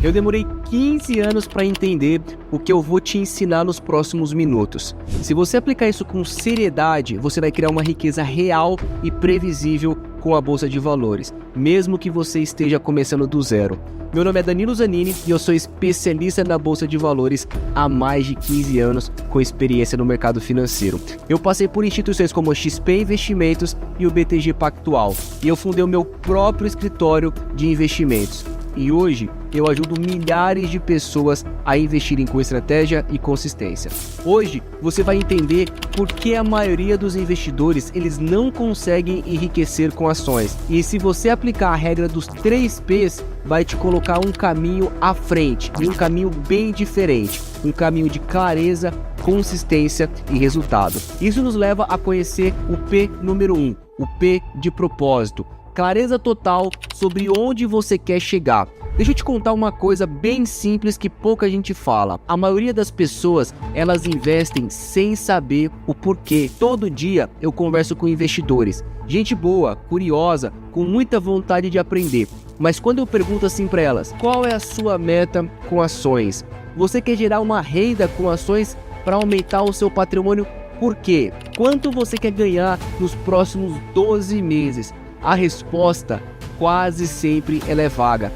Eu demorei 15 anos para entender o que eu vou te ensinar nos próximos minutos. Se você aplicar isso com seriedade, você vai criar uma riqueza real e previsível com a Bolsa de Valores, mesmo que você esteja começando do zero. Meu nome é Danilo Zanini e eu sou especialista na Bolsa de Valores há mais de 15 anos com experiência no mercado financeiro. Eu passei por instituições como a XP Investimentos e o BTG Pactual e eu fundei o meu próprio escritório de investimentos. E hoje eu ajudo milhares de pessoas a investirem com estratégia e consistência. Hoje você vai entender por que a maioria dos investidores eles não conseguem enriquecer com ações. E se você aplicar a regra dos 3 P's, vai te colocar um caminho à frente, e um caminho bem diferente, um caminho de clareza, consistência e resultado. Isso nos leva a conhecer o P número 1, o P de propósito. Clareza total sobre onde você quer chegar. Deixa eu te contar uma coisa bem simples que pouca gente fala. A maioria das pessoas, elas investem sem saber o porquê. Todo dia eu converso com investidores. Gente boa, curiosa, com muita vontade de aprender. Mas quando eu pergunto assim para elas, qual é a sua meta com ações? Você quer gerar uma renda com ações para aumentar o seu patrimônio? Por quê? Quanto você quer ganhar nos próximos 12 meses? A resposta quase sempre ela é vaga.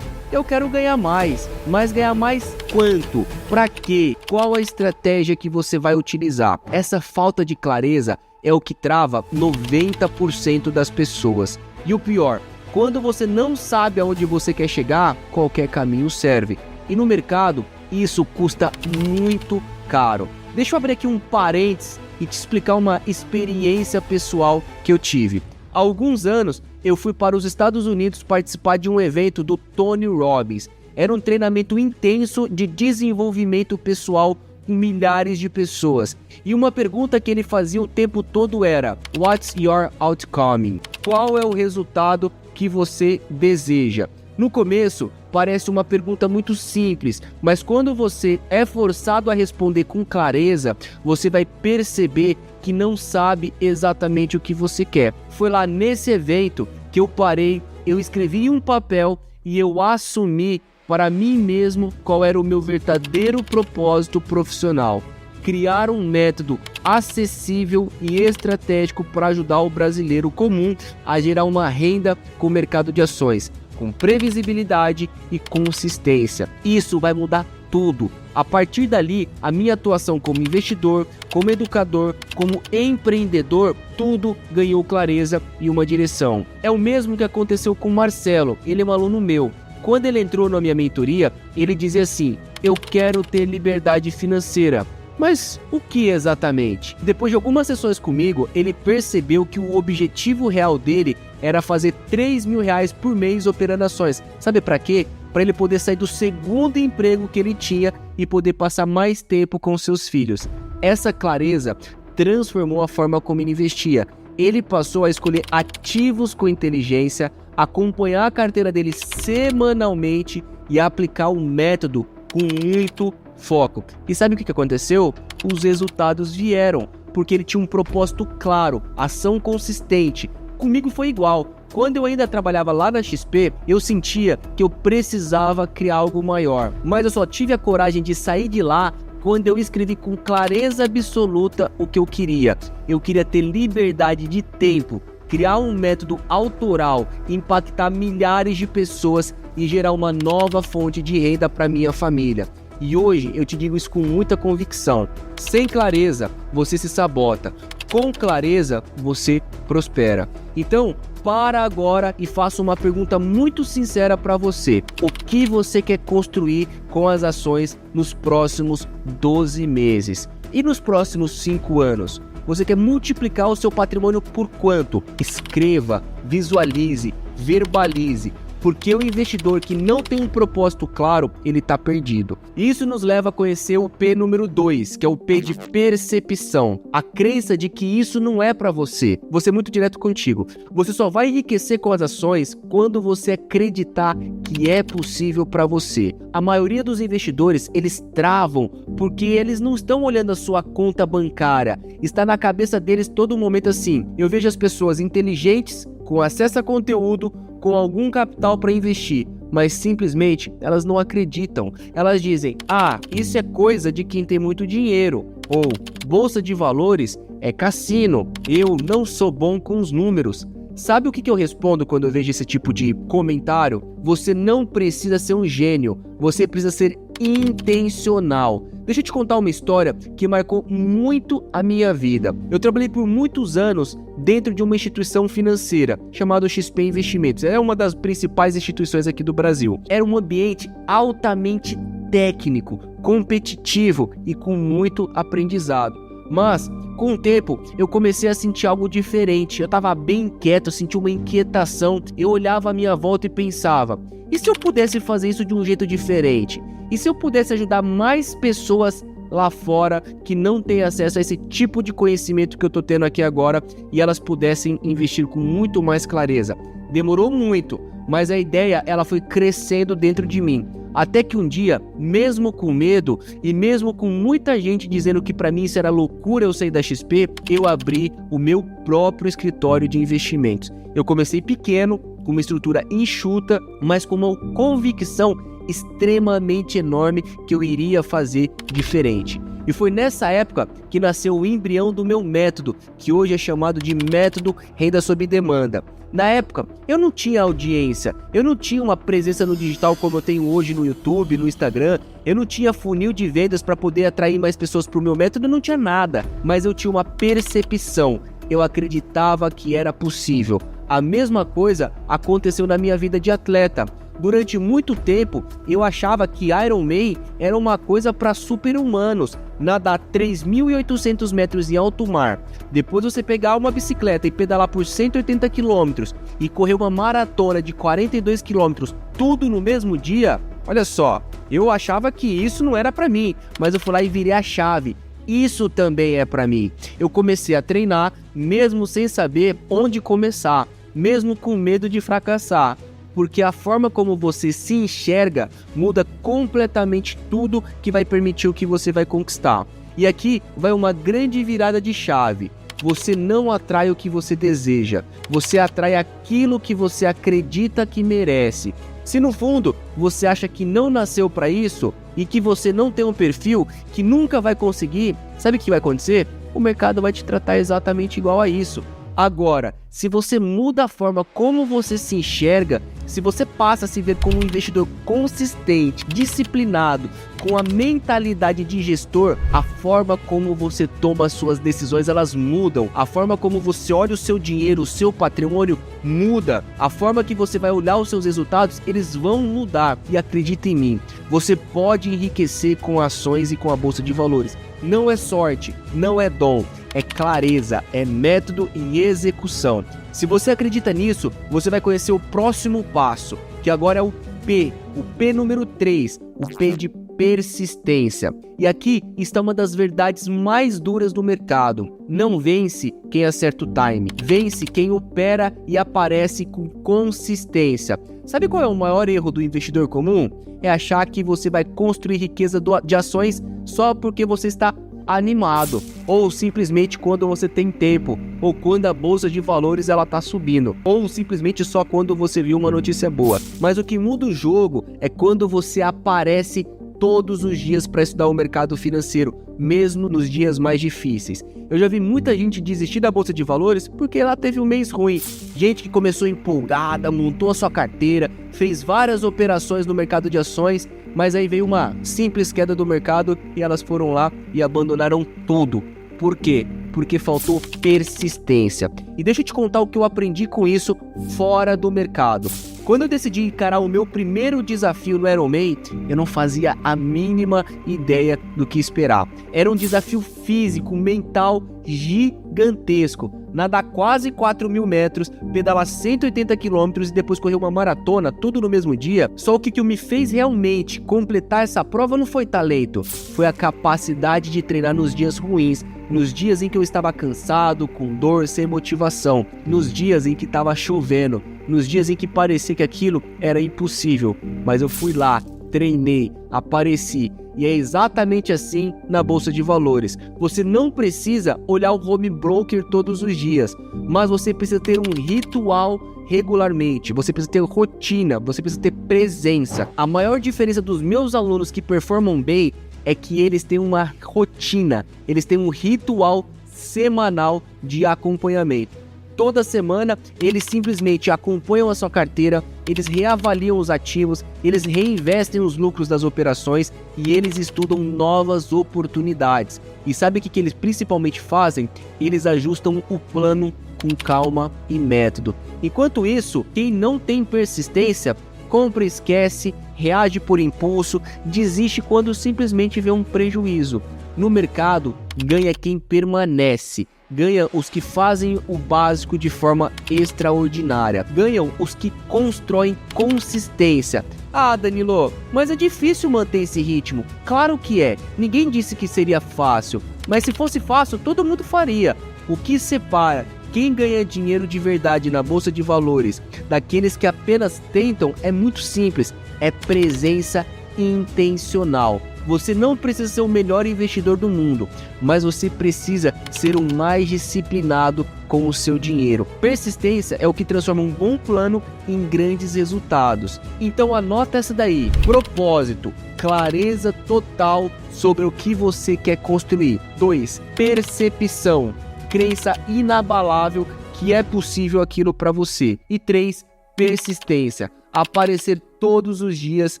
Eu quero ganhar mais, mas ganhar mais quanto? Para quê? Qual a estratégia que você vai utilizar? Essa falta de clareza é o que trava 90% das pessoas. E o pior, quando você não sabe aonde você quer chegar, qualquer caminho serve. E no mercado, isso custa muito caro. Deixa eu abrir aqui um parênteses e te explicar uma experiência pessoal que eu tive. Há alguns anos, eu fui para os Estados Unidos participar de um evento do Tony Robbins. Era um treinamento intenso de desenvolvimento pessoal com milhares de pessoas. E uma pergunta que ele fazia o tempo todo era: What's your outcome? Qual é o resultado que você deseja? No começo, parece uma pergunta muito simples, mas quando você é forçado a responder com clareza, você vai perceber que não sabe exatamente o que você quer. Foi lá nesse evento que eu parei, eu escrevi em um papel e eu assumi para mim mesmo qual era o meu verdadeiro propósito profissional. Criar um método acessível e estratégico para ajudar o brasileiro comum a gerar uma renda com o mercado de ações, com previsibilidade e consistência. Isso vai mudar tudo. A partir dali, a minha atuação como investidor, como educador, como empreendedor, tudo ganhou clareza e uma direção. É o mesmo que aconteceu com o Marcelo, ele é um aluno meu. Quando ele entrou na minha mentoria, ele dizia assim: eu quero ter liberdade financeira. Mas o que exatamente? Depois de algumas sessões comigo, ele percebeu que o objetivo real dele era fazer R$3.000 por mês operando ações. Sabe para quê? Para ele poder sair do segundo emprego que ele tinha e poder passar mais tempo com seus filhos. Essa clareza transformou a forma como ele investia. Ele passou a escolher ativos com inteligência, acompanhar a carteira dele semanalmente e aplicar um método com muito foco. E sabe o que aconteceu? Os resultados vieram, porque ele tinha um propósito claro, ação consistente. Comigo foi igual. Quando eu ainda trabalhava lá na XP, eu sentia que eu precisava criar algo maior. Mas eu só tive a coragem de sair de lá quando eu escrevi com clareza absoluta o que eu queria. Eu queria ter liberdade de tempo, criar um método autoral, impactar milhares de pessoas e gerar uma nova fonte de renda para minha família. E hoje eu te digo isso com muita convicção. Sem clareza, você se sabota. Com clareza, você prospera. Então, para agora e faça uma pergunta muito sincera para você. O que você quer construir com as ações nos próximos 12 meses? E nos próximos 5 anos? Você quer multiplicar o seu patrimônio por quanto? Escreva, visualize, verbalize. Porque o investidor que não tem um propósito claro, ele está perdido. Isso nos leva a conhecer o P número 2, que é o P de percepção. A crença de que isso não é para você. Vou ser muito direto contigo. Você só vai enriquecer com as ações quando você acreditar que é possível para você. A maioria dos investidores, eles travam porque eles não estão olhando a sua conta bancária. Está na cabeça deles todo momento assim. Eu vejo as pessoas inteligentes, com acesso a conteúdo, com algum capital para investir, mas simplesmente elas não acreditam. Elas dizem: ah, isso é coisa de quem tem muito dinheiro, ou bolsa de valores é cassino, eu não sou bom com os números. Sabe o que eu respondo quando eu vejo esse tipo de comentário? Você não precisa ser um gênio, você precisa ser intencional. Deixa eu te contar uma história que marcou muito a minha vida. Eu trabalhei por muitos anos dentro de uma instituição financeira chamada XP Investimentos. É uma das principais instituições aqui do Brasil. Era um ambiente altamente técnico, competitivo e com muito aprendizado. Mas, com o tempo, eu comecei a sentir algo diferente. Eu estava bem quieto, eu senti uma inquietação. Eu olhava à minha volta e pensava: e se eu pudesse fazer isso de um jeito diferente? E se eu pudesse ajudar mais pessoas lá fora que não têm acesso a esse tipo de conhecimento que eu estou tendo aqui agora e elas pudessem investir com muito mais clareza? Demorou muito, mas a ideia ela foi crescendo dentro de mim. Até que um dia, mesmo com medo e mesmo com muita gente dizendo que para mim isso era loucura eu sair da XP, eu abri o meu próprio escritório de investimentos. Eu comecei pequeno, com uma estrutura enxuta, mas com uma convicção extremamente enorme que eu iria fazer diferente. E foi nessa época que nasceu o embrião do meu método, que hoje é chamado de método Renda Sob Demanda. Na época, eu não tinha audiência, eu não tinha uma presença no digital como eu tenho hoje no YouTube, no Instagram, eu não tinha funil de vendas para poder atrair mais pessoas para o meu método, eu não tinha nada, mas eu tinha uma percepção, eu acreditava que era possível. A mesma coisa aconteceu na minha vida de atleta. Durante muito tempo, eu achava que Ironman era uma coisa para super-humanos, nadar 3.800 metros em alto mar, depois você pegar uma bicicleta e pedalar por 180 km e correr uma maratona de 42 km, tudo no mesmo dia. Olha só, eu achava que isso não era para mim, mas eu fui lá e virei a chave. Isso também é para mim. Eu comecei a treinar, mesmo sem saber onde começar, mesmo com medo de fracassar. Porque a forma como você se enxerga muda completamente tudo que vai permitir o que você vai conquistar. E aqui vai uma grande virada de chave. Você não atrai o que você deseja, você atrai aquilo que você acredita que merece. Se no fundo você acha que não nasceu para isso e que você não tem um perfil, que nunca vai conseguir, sabe o que vai acontecer? O mercado vai te tratar exatamente igual a isso. Agora, se você muda a forma como você se enxerga, se você passa a se ver como um investidor consistente, disciplinado, com a mentalidade de gestor, a forma como você toma as suas decisões, elas mudam. A forma como você olha o seu dinheiro, o seu patrimônio, muda. A forma que você vai olhar os seus resultados, eles vão mudar. E acredita em mim, você pode enriquecer com ações e com a bolsa de valores. Não é sorte, não é dom, é clareza, é método e execução. Se você acredita nisso, você vai conhecer o próximo passo, que agora é o P número 3, o P de persistência. E aqui está uma das verdades mais duras do mercado. Não vence quem acerta o time, vence quem opera e aparece com consistência. Sabe qual é o maior erro do investidor comum? É achar que você vai construir riqueza de ações só porque você está animado, ou simplesmente quando você tem tempo, ou quando a bolsa de valores ela tá subindo, ou simplesmente só quando você viu uma notícia boa. Mas o que muda o jogo é quando você aparece todos os dias para estudar o mercado financeiro, mesmo nos dias mais difíceis. Eu já vi muita gente desistir da bolsa de valores porque ela teve um mês ruim. Gente que começou empolgada, montou a sua carteira, fez várias operações no mercado de ações, mas aí veio uma simples queda do mercado e elas foram lá e abandonaram tudo. Por quê? Porque faltou persistência. E deixa eu te contar o que eu aprendi com isso fora do mercado. Quando eu decidi encarar o meu primeiro desafio no Ironman, eu não fazia a mínima ideia do que esperar. Era um desafio físico, mental gigantesco. Nadar quase 4.000 metros, pedalar 180 km e depois correr uma maratona, tudo no mesmo dia. Só o que me fez realmente completar essa prova não foi talento, foi a capacidade de treinar nos dias ruins, nos dias em que eu estava cansado, com dor, sem motivação, nos dias em que estava chovendo, nos dias em que parecia que aquilo era impossível. Mas eu fui lá, treinei, apareci E é exatamente assim na Bolsa de Valores. Você não precisa olhar o home broker todos os dias, mas você precisa ter um ritual regularmente, você precisa ter rotina, você precisa ter presença. A maior diferença dos meus alunos que performam bem é que eles têm uma rotina, eles têm um ritual semanal de acompanhamento. Toda semana eles simplesmente acompanham a sua carteira, eles reavaliam os ativos, eles reinvestem os lucros das operações e eles estudam novas oportunidades. E sabe o que eles principalmente fazem? Eles ajustam o plano com calma e método. Enquanto isso, quem não tem persistência, compra e esquece, reage por impulso, desiste quando simplesmente vê um prejuízo. No mercado, ganha quem permanece. Ganham os que fazem o básico de forma extraordinária. Ganham os que constroem consistência. Ah, Danilo, mas é difícil manter esse ritmo. Claro que é. Ninguém disse que seria fácil. Mas se fosse fácil, todo mundo faria. O que separa quem ganha dinheiro de verdade na Bolsa de Valores daqueles que apenas tentam é muito simples. É presença intencional. Você não precisa ser o melhor investidor do mundo, mas você precisa ser o mais disciplinado com o seu dinheiro. Persistência é o que transforma um bom plano em grandes resultados. Então anota essa daí. Propósito, clareza total sobre o que você quer construir. 2. Percepção, crença inabalável que é possível aquilo para você. E 3. Persistência, aparecer todos os dias,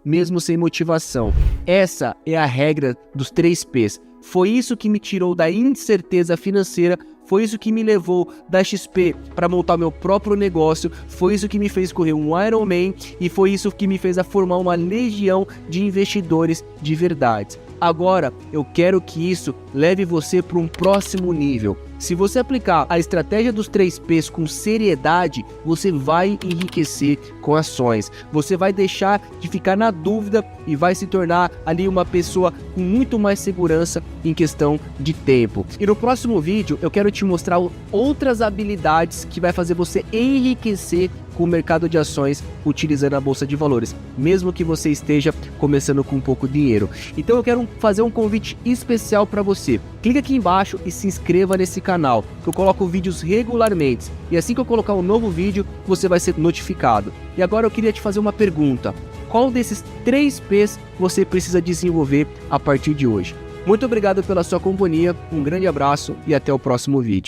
mesmo sem motivação. Essa é a regra dos 3 P's. Foi isso que me tirou da incerteza financeira, foi isso que me levou da XP para montar meu próprio negócio, foi isso que me fez correr um Ironman e foi isso que me fez formar uma legião de investidores de verdade. Agora, eu quero que isso leve você para um próximo nível. Se você aplicar a estratégia dos 3 P's com seriedade, você vai enriquecer com ações. Você vai deixar de ficar na dúvida e vai se tornar ali uma pessoa com muito mais segurança em questão de tempo. E no próximo vídeo eu quero te mostrar outras habilidades que vai fazer você enriquecer com o mercado de ações utilizando a Bolsa de Valores, mesmo que você esteja começando com pouco dinheiro. Então eu quero fazer um convite especial para você. Clica aqui embaixo e se inscreva nesse canal, que eu coloco vídeos regularmente. E assim que eu colocar um novo vídeo, você vai ser notificado. E agora eu queria te fazer uma pergunta. Qual desses 3 P's você precisa desenvolver a partir de hoje? Muito obrigado pela sua companhia, um grande abraço e até o próximo vídeo.